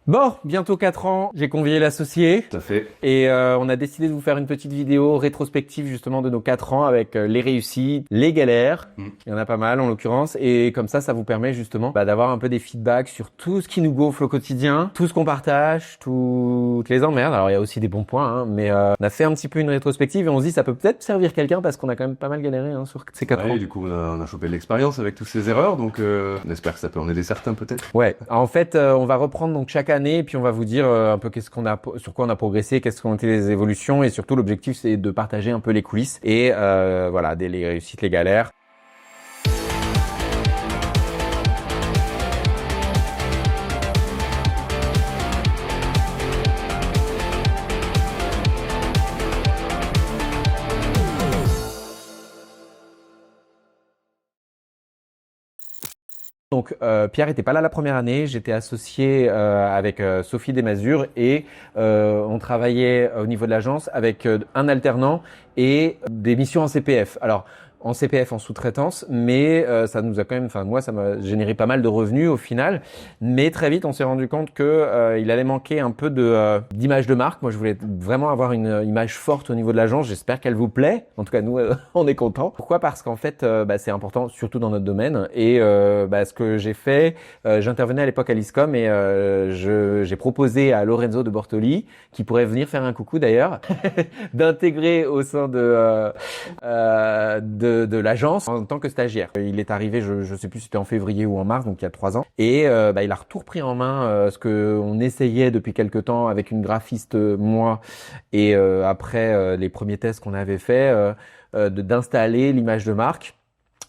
Bon, bientôt 4 ans, j'ai convié l'associé Tout à fait. et on a décidé de vous faire une petite vidéo rétrospective justement de nos 4 ans avec les réussites, les galères. Mm. Il y en a pas mal en l'occurrence et comme ça vous permet justement d'avoir un peu des feedbacks sur tout ce qui nous gonfle au quotidien, tout ce qu'on partage, toutes les emmerdes. Alors il y a aussi des bons points, hein, mais on a fait un petit peu une rétrospective et on se dit ça peut peut-être servir quelqu'un parce qu'on a quand même pas mal galéré sur ces 4 ans. Ouais, du coup, on a chopé de l'expérience avec toutes ces erreurs, donc on espère que ça peut en aider certains peut-être. Ouais, en fait, on va reprendre donc chaque année et puis on va vous dire un peu qu'est-ce qu'on a, sur quoi on a progressé, qu'est-ce qu'ont été les évolutions et surtout l'objectif c'est de partager un peu les coulisses et voilà, les réussites, les galères. Donc Pierre était pas là la première année, j'étais associé avec Sophie Desmazures et on travaillait au niveau de l'agence avec un alternant et des missions en CPF. Alors en CPF en sous-traitance, mais ça nous a quand même, enfin moi ça m'a généré pas mal de revenus au final, mais très vite on s'est rendu compte que il allait manquer un peu de d'image de marque. Moi je voulais vraiment avoir une image forte au niveau de l'agence. J'espère qu'elle vous plaît. En tout cas nous on est content. Pourquoi? Parce qu'en fait c'est important surtout dans notre domaine et ce que j'ai fait, j'intervenais à l'époque à l'ISCOM et j'ai proposé à Lorenzo de Bortoli, qui pourrait venir faire un coucou d'ailleurs, d'intégrer au sein de l'agence en tant que stagiaire. Il est arrivé, je sais plus si c'était en février ou en mars, donc il y a 3 ans, et il a tout repris en main ce que on essayait depuis quelque temps avec une graphiste moi et après les premiers tests qu'on avait fait d'installer l'image de marque.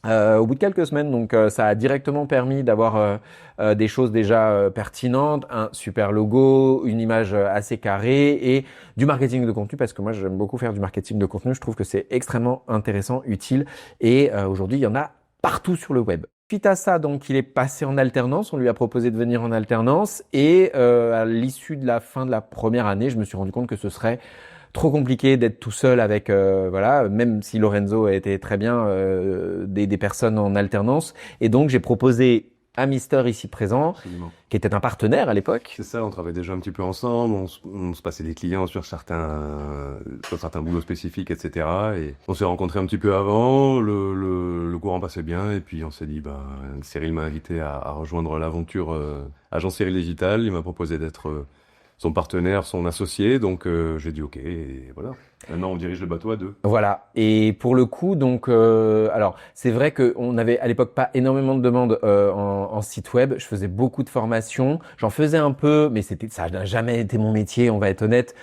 Au bout de quelques semaines, donc ça a directement permis d'avoir des choses déjà pertinentes, un super logo, une image assez carrée et du marketing de contenu parce que moi j'aime beaucoup faire du marketing de contenu. Je trouve que c'est extrêmement intéressant, utile et aujourd'hui il y en a partout sur le web. Suite à ça, donc il est passé en alternance. On lui a proposé de venir en alternance et à l'issue de la fin de la première année, je me suis rendu compte que ce serait trop compliqué d'être tout seul avec voilà, même si Lorenzo a été très bien des personnes en alternance et donc j'ai proposé à Mister ici présent Absolument. qui était un partenaire à l'époque. C'est ça, on travaillait déjà un petit peu ensemble, on se passait des clients sur certains boulots spécifiques, etc. Et on s'est rencontrés un petit peu avant, le courant passait bien, et puis on s'est dit, Cyril m'a invité à rejoindre l'aventure Agence Cyril Digital, il m'a proposé d'être son partenaire, son associé, donc j'ai dit ok, et voilà. Maintenant on dirige le bateau à deux. Voilà. Et pour le coup, donc, alors c'est vrai qu'on n'avait à l'époque pas énormément de demandes en site web. Je faisais beaucoup de formations, j'en faisais un peu, mais ça n'a jamais été mon métier. On va être honnête.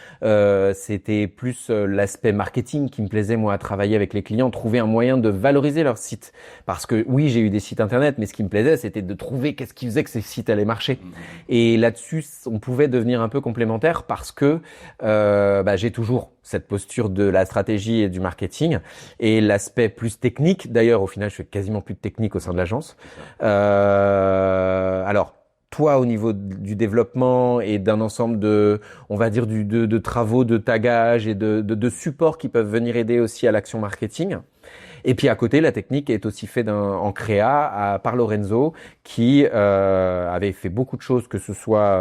C'était plus l'aspect marketing qui me plaisait moi à travailler avec les clients, trouver un moyen de valoriser leur site. Parce que oui, j'ai eu des sites internet, mais ce qui me plaisait, c'était de trouver qu'est-ce qui faisait que ces sites allaient marcher. Et là-dessus, on pouvait devenir un peu complémentaire parce que j'ai toujours cette posture de la stratégie et du marketing et l'aspect plus technique. D'ailleurs, au final, je fais quasiment plus de technique au sein de l'agence. Alors, toi, au niveau du développement et d'un ensemble de, on va dire, de travaux de tagage et de supports qui peuvent venir aider aussi à l'action marketing. Et puis à côté, la technique est aussi faite en créa par Lorenzo, qui avait fait beaucoup de choses, que ce soit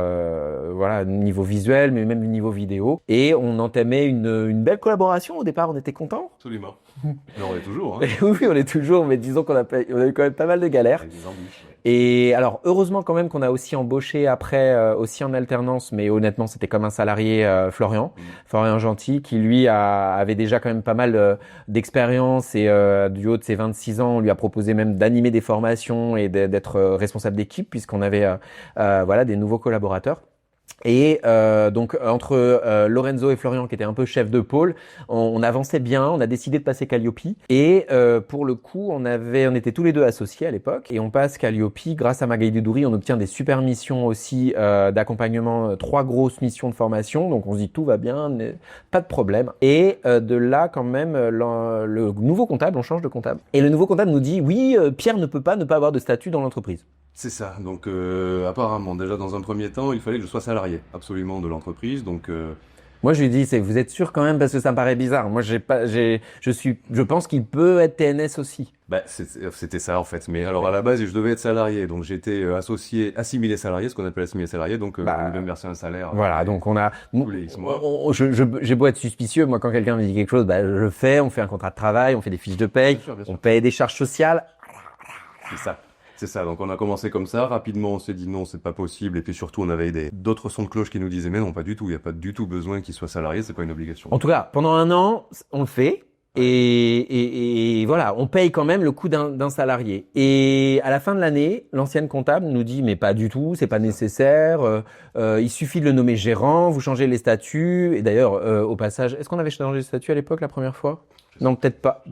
voilà niveau visuel, mais même niveau vidéo. Et on entamait une belle collaboration. Au départ, on était contents. Absolument. Mais on est toujours, hein. Oui, on est toujours, mais disons on a eu quand même pas mal de galères. Avec des embûches. Ouais. Et alors, heureusement quand même qu'on a aussi embauché après, aussi en alternance, mais honnêtement, c'était comme un salarié, Florian Gentil, qui lui avait déjà quand même pas mal d'expérience et du haut de ses 26 ans, on lui a proposé même d'animer des formations et d'être responsable d'équipe puisqu'on avait voilà des nouveaux collaborateurs. Et donc entre Lorenzo et Florian qui étaient un peu chefs de pôle, on avançait bien, on a décidé de passer Calliope et pour le coup on était tous les deux associés à l'époque et on passe Calliope grâce à Magaï Dudouri, on obtient des super missions aussi d'accompagnement, 3 grosses missions de formation, donc on se dit tout va bien, pas de problème. Et de là quand même le nouveau comptable, on change de comptable et le nouveau comptable nous dit oui Pierre ne peut pas ne pas avoir de statut dans l'entreprise. C'est ça. Donc apparemment, déjà dans un premier temps, il fallait que je sois salarié absolument de l'entreprise. Donc Moi, je lui dis, vous êtes sûr quand même parce que ça me paraît bizarre. Moi, je pense qu'il peut être TNS aussi. Bah, c'était ça en fait. Mais alors à la base, je devais être salarié, donc j'étais assimilé salarié, ce qu'on appelle assimilé salarié, donc on devait me verser un salaire. Voilà, donc on a tous les X mois. j'ai beau être suspicieux, moi quand quelqu'un me dit quelque chose, je le fais. On fait un contrat de travail, on fait des fiches de paye, Bien sûr. on paye des charges sociales. C'est ça. Donc on a commencé comme ça. Rapidement, on s'est dit non, c'est pas possible. Et puis surtout, on avait d'autres sons de cloche qui nous disaient mais non, pas du tout. Il y a pas du tout besoin qu'il soit salarié. C'est pas une obligation. En tout cas, pendant un an, on le fait. Et voilà, on paye quand même le coût d'un salarié. Et à la fin de l'année, l'ancienne comptable nous dit mais pas du tout, c'est pas nécessaire. Il suffit de le nommer gérant, vous changez les statuts. Et d'ailleurs, au passage, est-ce qu'on avait changé les statuts à l'époque la première fois? Non, peut-être pas.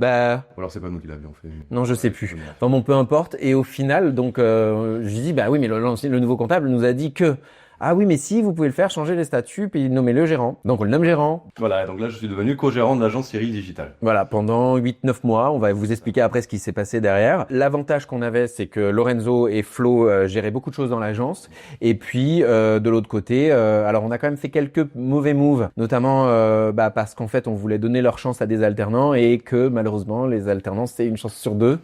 Alors c'est pas nous qui l'avions fait. Non, je sais plus. Enfin bon, peu importe. Et au final, donc, je dis oui, mais le nouveau comptable nous a dit que. Ah oui, mais si, vous pouvez le faire, changer les statuts, puis nommer le gérant. Donc on le nomme gérant. Voilà, donc là je suis devenu co-gérant de l'agence Cyril Digital. Voilà, pendant 8-9 mois, on va vous expliquer après ce qui s'est passé derrière. L'avantage qu'on avait, c'est que Lorenzo et Flo géraient beaucoup de choses dans l'agence. Et puis, de l'autre côté, alors on a quand même fait quelques mauvais moves, notamment parce qu'en fait, on voulait donner leur chance à des alternants et que malheureusement, les alternants, c'est une chance sur deux.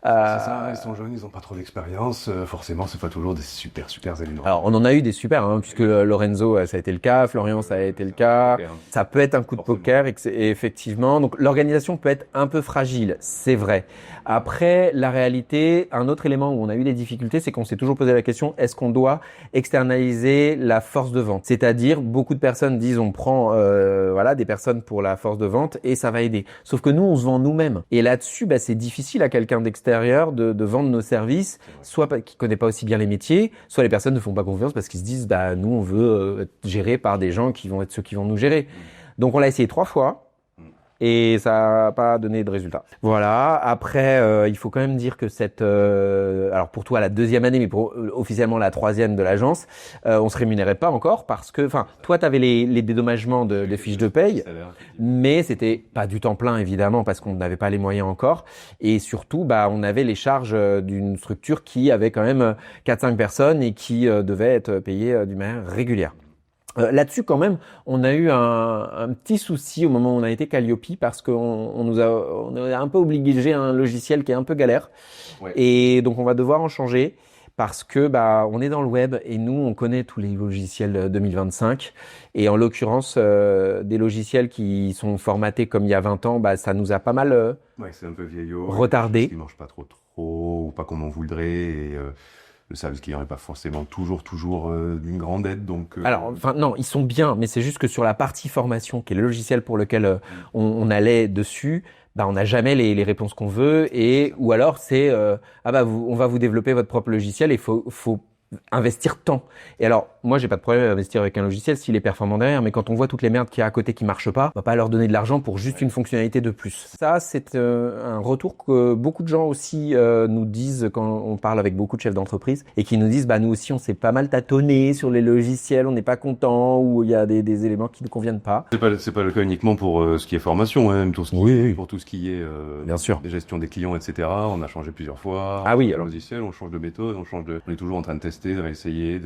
C'est ça, ils sont jeunes, ils ont pas trop d'expérience, forcément c'est pas toujours des super éléments. Alors on en a eu des super, puisque Lorenzo ça a été le cas, Florian ça a été le cas, ça peut être un coup de poker et effectivement, donc l'organisation peut être un peu fragile, c'est vrai. Après la réalité, un autre élément où on a eu des difficultés, c'est qu'on s'est toujours posé la question, est-ce qu'on doit externaliser la force de vente? C'est-à-dire beaucoup de personnes disent on prend des personnes pour la force de vente et ça va aider. Sauf que nous on se vend nous-mêmes et là-dessus c'est difficile à quelqu'un d'extérieur de vendre nos services, soit qui connaît pas aussi bien les métiers, soit les personnes ne font pas confiance parce qu'ils se disent nous on veut être géré par des gens qui vont être ceux qui vont nous gérer. Donc on l'a essayé 3 fois. Et ça n'a pas donné de résultat. Voilà. Après, il faut quand même dire que alors pour toi la 2e année, mais pour officiellement la 3e de l'agence, on se rémunérait pas encore parce que, toi t'avais les dédommagements des fiches de paye, mais c'était pas du temps plein évidemment parce qu'on n'avait pas les moyens encore. Et surtout, on avait les charges d'une structure qui avait quand même 4-5 personnes et qui devait être payée d'une manière régulière. Là-dessus, quand même, on a eu un petit souci au moment où on a été Calliope parce qu'on nous a un peu obligé à un logiciel qui est un peu galère. Ouais. Et donc, on va devoir en changer parce que on est dans le web et nous, on connaît tous les logiciels 2025. Et en l'occurrence, des logiciels qui sont formatés comme il y a 20 ans, ça nous a pas mal c'est un peu vieillot, retardé. Qui marchent pas trop ou pas comme on voudrait. Et, le service client n'est pas forcément toujours d'une grande aide. Donc, Alors, non, ils sont bien, mais c'est juste que sur la partie formation, qui est le logiciel pour lequel on allait dessus, on n'a jamais les réponses qu'on veut, ou alors c'est on va vous développer votre propre logiciel et faut investir tant. Et alors, moi, j'ai pas de problème à investir avec un logiciel s'il est performant derrière, mais quand on voit toutes les merdes qu'il y a à côté qui marchent pas, on va pas leur donner de l'argent pour juste une fonctionnalité de plus. Ça, c'est un retour que beaucoup de gens aussi nous disent quand on parle avec beaucoup de chefs d'entreprise et qui nous disent, nous aussi, on s'est pas mal tâtonné sur les logiciels, on n'est pas content ou il y a des éléments qui ne conviennent pas. C'est pas le cas uniquement pour ce qui est formation, même pour tout ce qui est bien sûr, des gestions des clients, etc. On a changé plusieurs fois. Ah oui, alors logiciel, on change de méthode, on est toujours en train de tester, d'essayer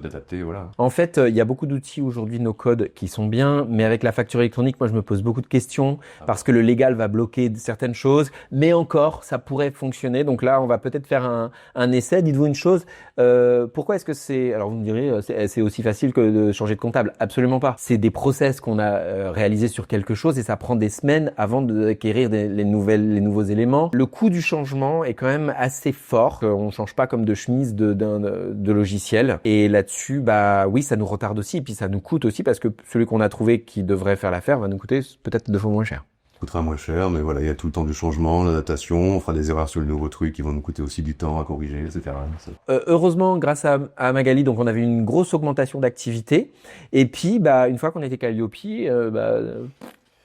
d'adapter, voilà. En fait, il y a beaucoup d'outils aujourd'hui, nos codes qui sont bien, mais avec la facture électronique, moi je me pose beaucoup de questions parce que le légal va bloquer certaines choses, mais encore, ça pourrait fonctionner. Donc là, on va peut-être faire un essai. Dites-vous une chose, pourquoi est-ce que c'est... Alors vous me direz, c'est aussi facile que de changer de comptable. Absolument pas. C'est des process qu'on a réalisés sur quelque chose et ça prend des semaines avant d'acquérir les nouveaux éléments. Le coût du changement est quand même assez fort. On change pas comme de chemise de logiciel. Et là-dessus, oui, ça nous retarde aussi. Et puis ça nous coûte aussi parce que celui qu'on a trouvé qui devrait faire l'affaire va nous coûter peut-être 2 fois moins cher. Coûtera moins cher, mais voilà, il y a tout le temps du changement, l'adaptation, on fera des erreurs sur le nouveau truc qui vont nous coûter aussi du temps à corriger, etc. Heureusement, grâce à Magali, donc on avait une grosse augmentation d'activité. Et puis, une fois qu'on était Calliope,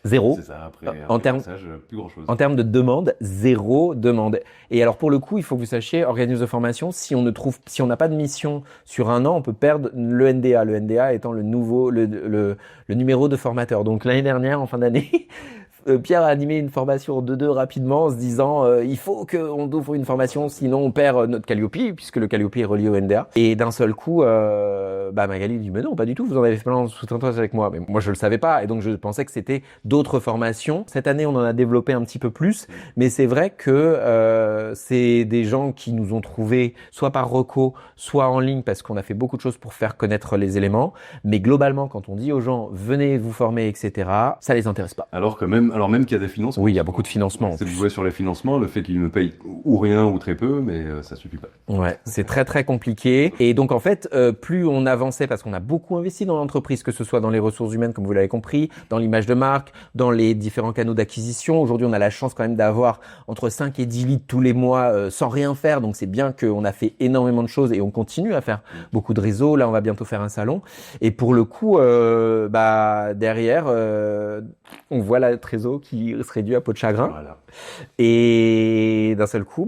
zéro. C'est ça, après plus grand chose. En termes de demande, 0 demande. Et alors pour le coup, il faut que vous sachiez, organisme de formation, si on n'a pas de mission sur un an, on peut perdre le NDA. Le NDA étant le numéro de formateur. Donc l'année dernière, en fin d'année, Pierre a animé une formation en 2-2 rapidement en se disant il faut qu'on ouvre une formation, sinon on perd notre Calliope, puisque le Calliope est relié au NDA. Et d'un seul coup, Magali dit mais non, pas du tout, vous en avez fait plein sous-traitance avec moi. Mais moi je le savais pas, et donc je pensais que c'était d'autres formations. Cette année, on en a développé un petit peu plus, mais c'est vrai que c'est des gens qui nous ont trouvés soit par reco, soit en ligne, parce qu'on a fait beaucoup de choses pour faire connaître les éléments. Mais globalement, quand on dit aux gens venez vous former, etc., ça les intéresse pas. Alors même qu'il y a des financements. Oui, il y a beaucoup de financements. C'est de jouer sur les financements, le fait qu'ils ne payent ou rien ou très peu, mais ça suffit pas. Ouais, c'est très très compliqué. Et donc en fait, plus on avançait, parce qu'on a beaucoup investi dans l'entreprise, que ce soit dans les ressources humaines, comme vous l'avez compris, dans l'image de marque, dans les différents canaux d'acquisition. Aujourd'hui, on a la chance quand même d'avoir entre 5 et 10 leads tous les mois sans rien faire. Donc c'est bien qu'on a fait énormément de choses et on continue à faire beaucoup de réseaux. Là, on va bientôt faire un salon. Et pour le coup, derrière, on voit la trésor qui se réduit à peau de chagrin. Voilà. Et d'un seul coup,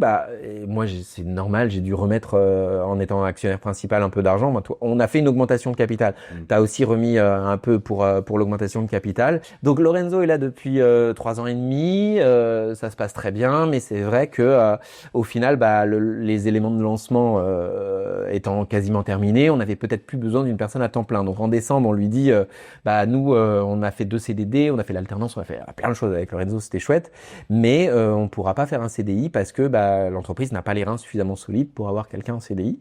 moi, c'est normal, j'ai dû remettre, en étant actionnaire principal, un peu d'argent. Moi, on a fait une augmentation de capital. Tu as aussi remis un peu pour l'augmentation de capital. Donc, Lorenzo est là depuis 3 ans et demi. Ça se passe très bien, mais c'est vrai que au final, les éléments de lancement étant quasiment terminés, on avait peut-être plus besoin d'une personne à temps plein. Donc, en décembre, on lui dit, nous, on a fait 2 CDD, on a fait l'alternance, on a fait plein de choses avec Lorenzo, c'était chouette. Mais on pourra pas faire un CDI parce que l'entreprise n'a pas les reins suffisamment solides pour avoir quelqu'un en CDI.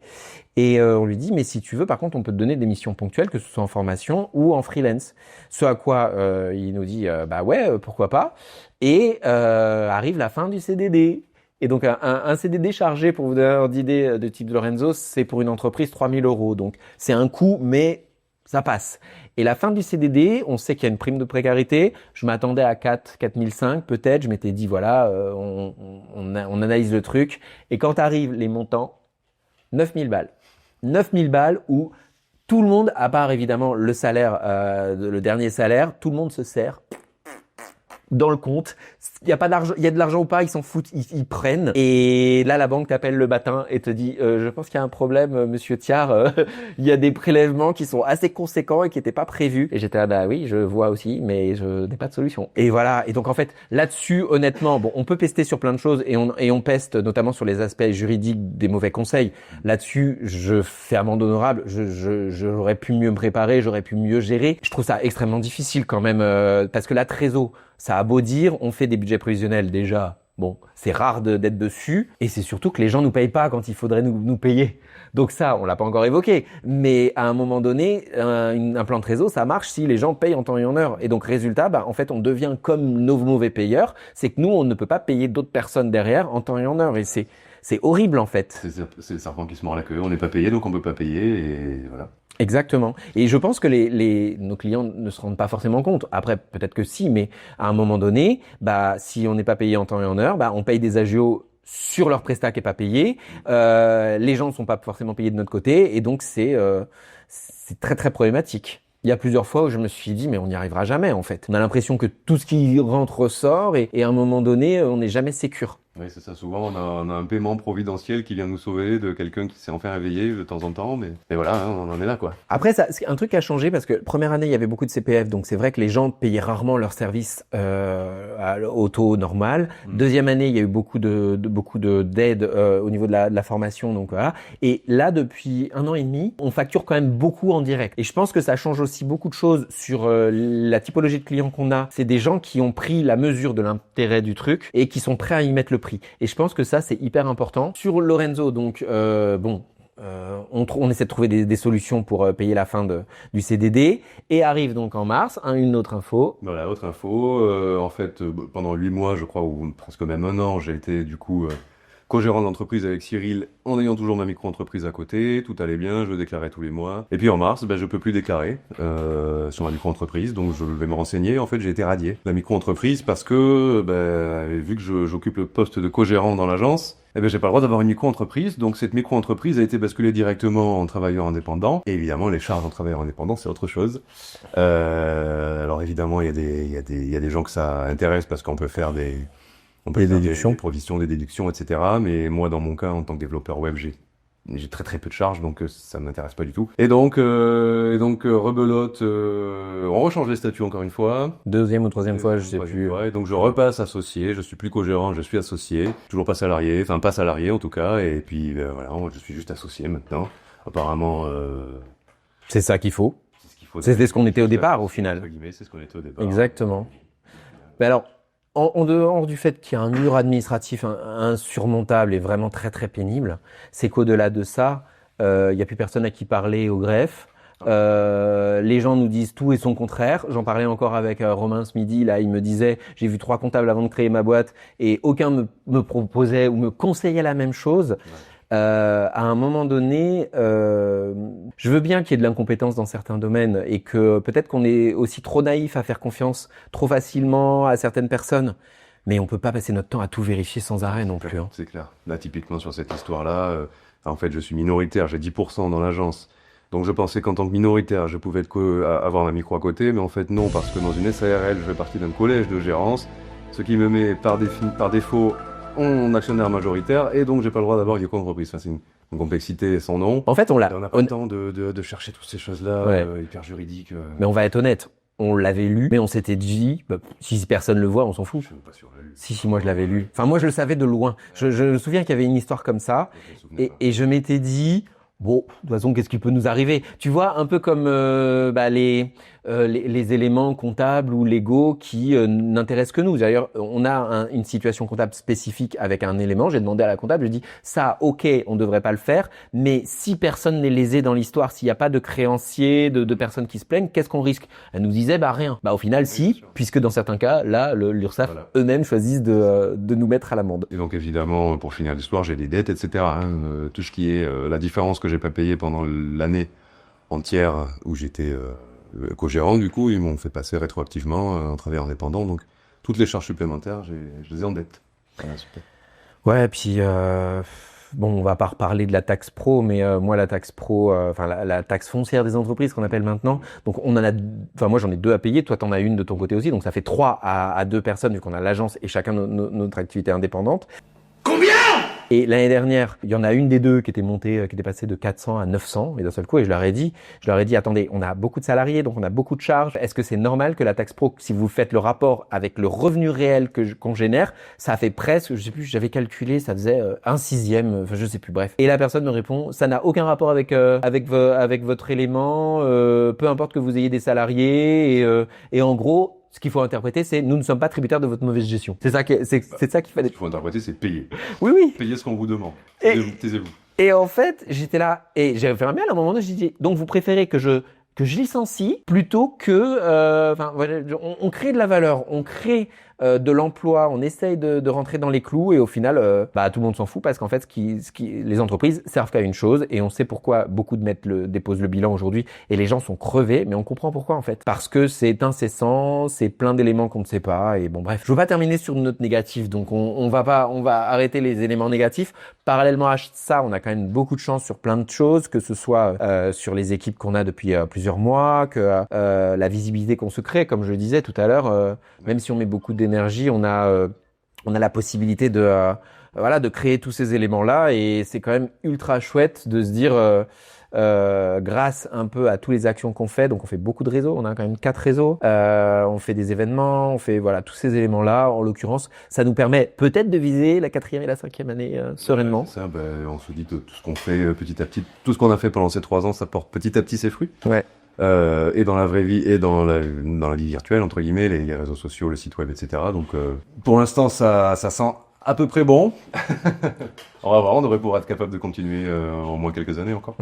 Et on lui dit mais si tu veux, par contre, on peut te donner des missions ponctuelles, que ce soit en formation ou en freelance. Ce à quoi il nous dit ouais, pourquoi pas. Et arrive la fin du CDD. Et donc un CDD chargé, pour vous donner une idée de type de Lorenzo, c'est pour une entreprise 3 000 €. Donc c'est un coût, mais ça passe. Et la fin du CDD, on sait qu'il y a une prime de précarité. Je m'attendais à 4 500 peut-être. Je m'étais dit, voilà, on analyse le truc. Et quand arrivent les montants, 9 000 balles. 9 000 balles où tout le monde, à part évidemment le salaire, le dernier salaire, tout le monde se sert dans le compte. Il y a pas d'argent, il y a de l'argent ou pas, ils s'en foutent, ils prennent. Et là, la banque t'appelle le matin et te dit, je pense qu'il y a un problème, monsieur Thiard. Il y a des prélèvements qui sont assez conséquents et qui n'étaient pas prévus. Et j'étais là, oui, je vois aussi, mais je n'ai pas de solution. Et voilà. Et donc en fait, là-dessus, honnêtement, bon, on peut pester sur plein de choses et on peste notamment sur les aspects juridiques des mauvais conseils. Là-dessus, je fais amende honorable. J'aurais pu mieux me préparer, j'aurais pu mieux gérer. Je trouve ça extrêmement difficile quand même parce que la trésor, ça a beau dire, on fait des budgets prévisionnels déjà. Bon, c'est rare d'être dessus. Et c'est surtout que les gens nous payent pas quand il faudrait nous payer. Donc ça, on l'a pas encore évoqué. Mais à un moment donné, un plan de trésor, ça marche si les gens payent en temps et en heure. Et donc résultat, en fait, on devient comme nos mauvais payeurs. C'est que nous, on ne peut pas payer d'autres personnes derrière en temps et en heure. Et c'est horrible en fait. C'est le serpent qui se mord la queue. On n'est pas payé, donc on peut pas payer. Et voilà. Exactement. Et je pense que nos clients ne se rendent pas forcément compte. Après, peut-être que si, mais à un moment donné, si on n'est pas payé en temps et en heure, on paye des agios sur leur prestat qui est pas payé. Les gens ne sont pas forcément payés de notre côté, et donc c'est très très problématique. Il y a plusieurs fois où je me suis dit mais on n'y arrivera jamais en fait. On a l'impression que tout ce qui rentre ressort et à un moment donné on n'est jamais sécure. Oui, c'est ça. Souvent, on a un paiement providentiel qui vient nous sauver de quelqu'un qui s'est enfin réveillé de temps en temps, mais voilà, on en est là, quoi. Après, c'est un truc qui a changé parce que première année, il y avait beaucoup de CPF, donc c'est vrai que les gens payaient rarement leurs services au taux normal. Deuxième année, il y a eu beaucoup d'aide au niveau de la formation, donc voilà. Et là, depuis 1 an et demi, on facture quand même beaucoup en direct. Et je pense que ça change aussi beaucoup de choses sur la typologie de clients qu'on a. C'est des gens qui ont pris la mesure de l'intérêt du truc et qui sont prêts à y mettre le prix. Et je pense que ça, c'est hyper important. Sur Lorenzo, donc, on essaie de trouver des solutions pour payer la fin du CDD. Et arrive donc en mars, une autre info. Voilà, autre info. En fait, pendant 8 mois, je crois, ou presque même 1 an, j'ai été du coup co-gérant d'entreprise avec Cyril, en ayant toujours ma micro-entreprise à côté. Tout allait bien, je déclarais tous les mois. Et puis en mars, je peux plus déclarer sur ma micro-entreprise, donc je vais me renseigner. En fait, j'ai été radié de la micro-entreprise parce que, vu que j'occupe le poste de co-gérant dans l'agence, j'ai pas le droit d'avoir une micro-entreprise. Donc cette micro-entreprise a été basculée directement en travailleur indépendant. Et évidemment, les charges en travailleur indépendant, c'est autre chose. Alors évidemment, il y a des gens que ça intéresse parce qu'on peut faire des déductions, provisions, des déductions, etc. Mais moi, dans mon cas, en tant que développeur web, j'ai j'ai très très peu de charges, donc ça m'intéresse pas du tout. Et donc rebelote, on rechange les statuts encore une fois. Deuxième ou troisième fois, je sais plus. Ouais, donc je repasse associé, je suis plus co-gérant, je suis associé, toujours pas salarié, enfin pas salarié en tout cas, et puis voilà, je suis juste associé maintenant. Apparemment, C'est ça qu'il faut. c'est ce qu'il faut. C'était ce qu'on était au départ, au final. Entre guillemets, c'est ce qu'on était au départ. Exactement. Mais alors, en dehors du fait qu'il y a un mur administratif insurmontable et vraiment très très pénible, c'est qu'au-delà de ça, il n'y a plus personne à qui parler au greffe. Les gens nous disent tout et son contraire. J'en parlais encore avec Romain ce midi. Là, il me disait, j'ai vu 3 comptables avant de créer ma boîte et aucun me proposait ou me conseillait la même chose. À un moment donné, je veux bien qu'il y ait de l'incompétence dans certains domaines et que peut-être qu'on est aussi trop naïf à faire confiance trop facilement à certaines personnes. Mais on peut pas passer notre temps à tout vérifier sans arrêt non plus. Hein. C'est clair. Là, typiquement sur cette histoire-là, en fait, je suis minoritaire, j'ai 10% dans l'agence. Donc je pensais qu'en tant que minoritaire, je pouvais avoir un micro à côté, mais en fait non, parce que dans une SARL, je fais partie d'un collège de gérance, ce qui me met par défaut en actionnaire majoritaire, et donc j'ai pas le droit d'avoir une entreprise. Enfin, c'est une complexité sans nom. En fait, on n'a pas le temps de chercher toutes ces choses-là, hyper juridiques. Mais on va être honnête, on l'avait lu, mais on s'était dit, si personne le voit, on s'en fout. Je suis même pas sûr de la lu. Si, moi je l'avais lu. Enfin, moi je le savais de loin. Je me souviens qu'il y avait une histoire comme ça, et je m'étais dit, bon, de toute façon, qu'est-ce qui peut nous arriver? Tu vois, un peu comme les éléments comptables ou légaux qui n'intéressent que nous. D'ailleurs, on a une situation comptable spécifique avec un élément. J'ai demandé à la comptable, je dis ça, ok, on devrait pas le faire, mais si personne n'est lésé dans l'histoire, s'il n'y a pas de créanciers, de personnes qui se plaignent, qu'est-ce qu'on risque? Elle nous disait, rien. Au final, si, puisque dans certains cas, là, l'URSSAF eux-mêmes choisissent de nous mettre à l'amende. Et donc évidemment, pour finir l'histoire, j'ai des dettes, etc. Tout ce qui est la différence que j'ai pas payée pendant l'année entière où j'étais co-gérant, du coup, ils m'ont fait passer rétroactivement en travailleur indépendant. Donc, toutes les charges supplémentaires, je les ai en dette. Voilà, super. Ouais, puis bon, on va pas reparler de la taxe pro, mais moi, la taxe pro, la taxe foncière des entreprises qu'on appelle maintenant. Donc, moi, j'en ai 2 à payer. Toi, t'en as une de ton côté aussi. Donc, ça fait 3 à 2 personnes vu qu'on a l'agence et chacun notre activité indépendante. Combien? Et l'année dernière, il y en a une des 2 qui était passée de 400 à 900, et d'un seul coup, et je leur ai dit, attendez, on a beaucoup de salariés, donc on a beaucoup de charges. Est-ce que c'est normal que la taxe pro, si vous faites le rapport avec le revenu réel qu'on génère, ça fait presque, je sais plus, j'avais calculé, ça faisait 1/6, je sais plus, bref. Et la personne me répond, ça n'a aucun rapport avec votre élément, peu importe que vous ayez des salariés, et en gros, ce qu'il faut interpréter, c'est nous ne sommes pas tributaires de votre mauvaise gestion. C'est ça qu'il fallait. Ce qu'il faut interpréter, c'est payer. Oui. Payer ce qu'on vous demande. Taisez-vous. Et en fait, j'étais là et j'avais fait un mail à un moment donné, j'ai dit donc vous préférez que je licencie plutôt que on crée de la valeur, on crée de l'emploi, on essaye de rentrer dans les clous et au final tout le monde s'en fout parce qu'en fait les entreprises servent qu'à une chose et on sait pourquoi beaucoup de maîtres déposent le bilan aujourd'hui et les gens sont crevés, mais on comprend pourquoi en fait, parce que c'est incessant, c'est plein d'éléments qu'on ne sait pas et bon bref, je veux pas terminer sur une note négative, donc on va arrêter les éléments négatifs. Parallèlement à ça, on a quand même beaucoup de chance sur plein de choses, que ce soit sur les équipes qu'on a depuis plusieurs mois, que la visibilité qu'on se crée, comme je le disais tout à l'heure, même si on met beaucoup d'énergie, on a la possibilité de créer tous ces éléments-là et c'est quand même ultra chouette de se dire grâce un peu à toutes les actions qu'on fait, donc on fait beaucoup de réseaux, on a quand même 4 réseaux, on fait des événements, on fait tous ces éléments-là, en l'occurrence, ça nous permet peut-être de viser la 4e et la 5e année sereinement. C'est ça, on se dit que tout ce qu'on fait petit à petit, tout ce qu'on a fait pendant ces 3 ans, ça porte petit à petit ses fruits. Ouais. Et dans la vraie vie et dans la vie virtuelle, entre guillemets, les réseaux sociaux, le site web, etc. Donc, pour l'instant, ça sent à peu près bon. On va voir, on devrait pouvoir être capable de continuer au moins quelques années encore.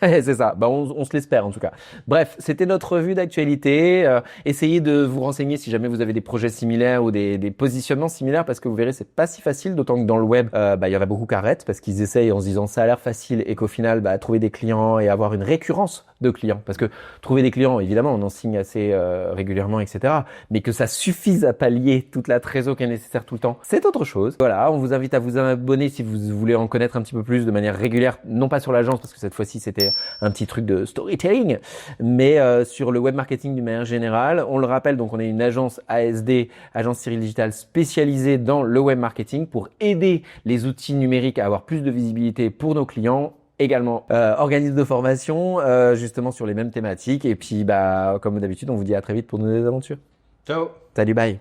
C'est ça, on se l'espère en tout cas. Bref, c'était notre revue d'actualité. Essayez de vous renseigner si jamais vous avez des projets similaires ou des positionnements similaires parce que vous verrez, c'est pas si facile, d'autant que dans le web, il y en a beaucoup qui arrêtent parce qu'ils essayent en se disant ça a l'air facile et qu'au final, trouver des clients et avoir une récurrence de clients. Parce que trouver des clients, évidemment, on en signe assez régulièrement, etc. Mais que ça suffise à pallier toute la trésor qui est nécessaire tout le temps, c'est autre chose. Voilà, on vous invite à vous abonner si vous voulez en connaître un petit peu plus de manière régulière, non pas sur l'agence parce que cette fois-ci c'était un petit truc de storytelling, mais sur le web marketing d'une manière générale. On le rappelle, donc on est une agence ASD, agence Cyril Digital spécialisée dans le web marketing pour aider les outils numériques à avoir plus de visibilité pour nos clients. également organisme de formation justement sur les mêmes thématiques. Et puis, comme d'habitude, on vous dit à très vite pour de nouvelles aventures. Ciao. Salut, bye.